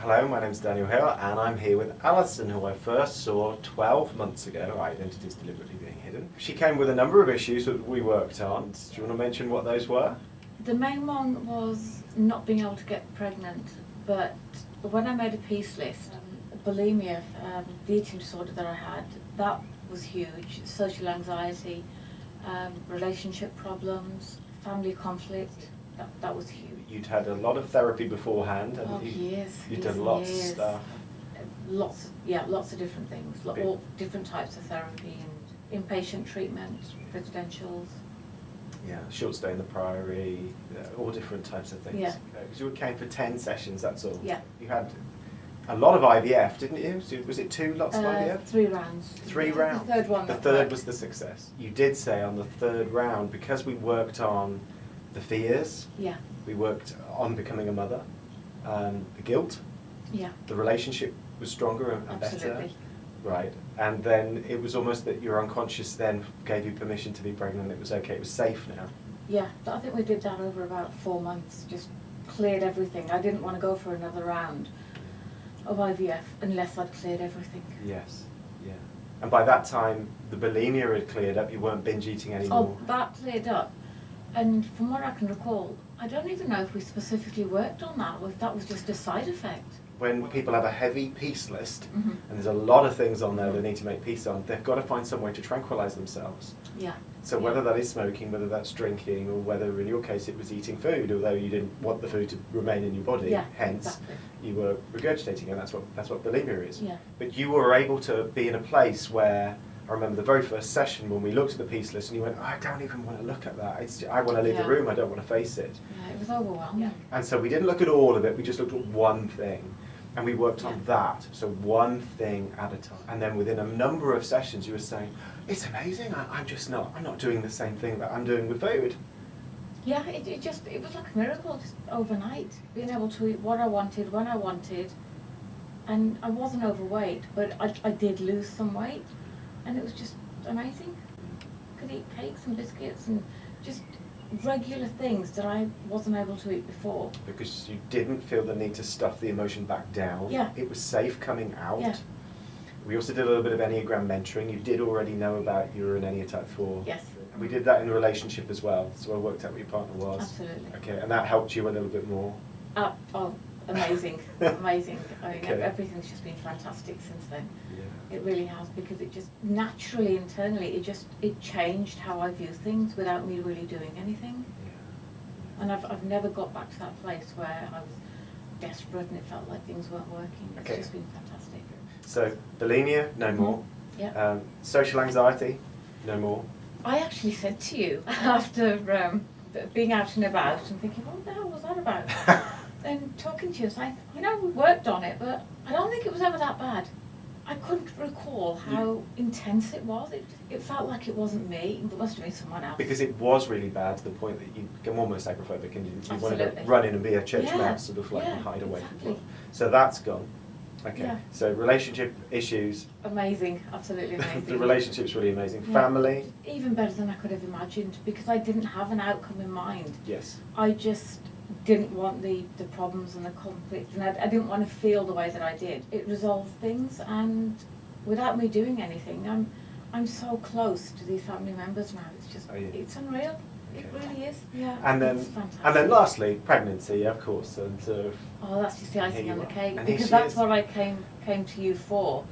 Hello, my name's Daniel Hill and I'm here with Alison, who I first saw 12 months ago. Identity is deliberately being hidden. She came with a number of issues that we worked on. Do you want to mention what those were? The main one was not being able to get pregnant, but when I made a peace list, bulimia, the eating disorder that I had, that was huge. Social anxiety, relationship problems, family conflict, that was huge. You'd had a lot of therapy beforehand. Oh, years. You'd done lots of stuff. Lots of different things, all different types of therapy and inpatient treatment, residentials. Yeah, short stay in the Priory, all different types of things. Yeah. Because you came for 10 sessions, that's all. Yeah. You had a lot of IVF, didn't you? So was it 2 lots of IVF? 3 rounds. 3 rounds. The third one. The third was the success. You did say on the 3rd round, because we worked on the fears, Yeah. we worked on becoming a mother, the guilt, Yeah. the relationship was stronger and better. Absolutely. Right, and then it was almost that your unconscious then gave you permission to be pregnant. It was okay, it was safe now. Yeah, I think we did that over about 4 months, just cleared everything. I didn't want to go for another round of IVF unless I'd cleared everything. Yes, yeah. And by that time, the bulimia had cleared up, you weren't binge eating anymore. Oh, that cleared up. And from what I can recall, I don't even know if we specifically worked on that, or if that was just a side effect. When people have a heavy peace list, Mm-hmm. and there's a lot of things on there they need to make peace on, they've got to find some way to tranquilise themselves. Yeah. So whether that is smoking, whether that's drinking, or whether in your case it was eating food, although you didn't want the food to remain in your body, Yeah, hence exactly. you were regurgitating, and that's what bulimia is. Yeah. But you were able to be in a place where, I remember the very first session when we looked at the peace list and you went, I don't even want to look at that, I want to leave the Yeah. room, I don't want to face it. Yeah, it was overwhelming. And so we didn't look at all of it, we just looked at one thing. And we worked on that, so one thing at a time. And then within a number of sessions you were saying, it's amazing, I'm not doing the same thing that I'm doing with food. Yeah, it was like a miracle, just overnight. Being able to eat what I wanted, when I wanted. And I wasn't overweight, but I did lose some weight. And it was just amazing. Could eat cakes and biscuits and just regular things that I wasn't able to eat before. Because you didn't feel the need to stuff the emotion back down. Yeah. It was safe coming out. Yeah. We also did a little bit of Enneagram mentoring. You did already know about you were an Enneagram type 4. Yes. And we did that in the relationship as well, so I worked out what your partner was. Absolutely. Okay, and that helped you a little bit more. Oh, amazing, amazing. I mean, Okay. everything's just been fantastic since then. Yeah. It really has, because it just naturally, internally, it changed how I view things without me really doing anything. And I've never got back to that place where I was desperate and it felt like things weren't working. It's Okay. just been fantastic. So, bulimia, no more. Yeah. Social anxiety, no more. I actually said to you after being out and about and thinking, what the hell was that about? And talking to you, it's like, we worked on it, but I don't think it was ever that bad. I couldn't recall how intense it was. It felt like it wasn't me. It must have been someone else. Because it was really bad to the point that you become almost agoraphobic and you wanted to Absolutely. run in and be a church Yeah. mouse, sort of like Yeah, hide away exactly. from people. So that's gone. Okay. Yeah. So relationship issues. Amazing, absolutely amazing. The relationship's really amazing. Yeah. Family. Even better than I could have imagined, because I didn't have an outcome in mind. Yes. I just didn't want the problems and the conflict, and I didn't want to feel the way that I did. It resolved things, and without me doing anything, I'm so close to these family members now. It's just, it's unreal. It Okay. really is. Yeah. And it's fantastic. then lastly, pregnancy, of course. And Oh, that's just the icing Here on you the are. cake, And here because she that's is. what I came to you for,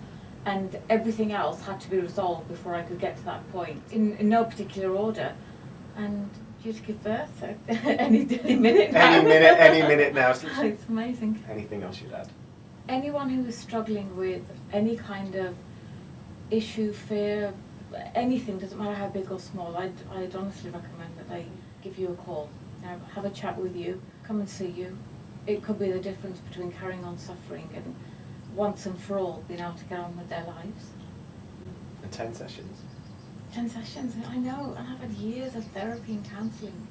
and everything else had to be resolved before I could get to that point, in no particular order, and due to give birth any minute now. any minute now. It's amazing. Anything else you'd add? Anyone who is struggling with any kind of issue, fear, anything, doesn't matter how big or small, I'd honestly recommend that they give you a call. Have a chat with you, come and see you. It could be the difference between carrying on suffering and once and for all being able to get on with their lives. And 10 sessions. 10 sessions, I know, and I've had years of therapy and counselling.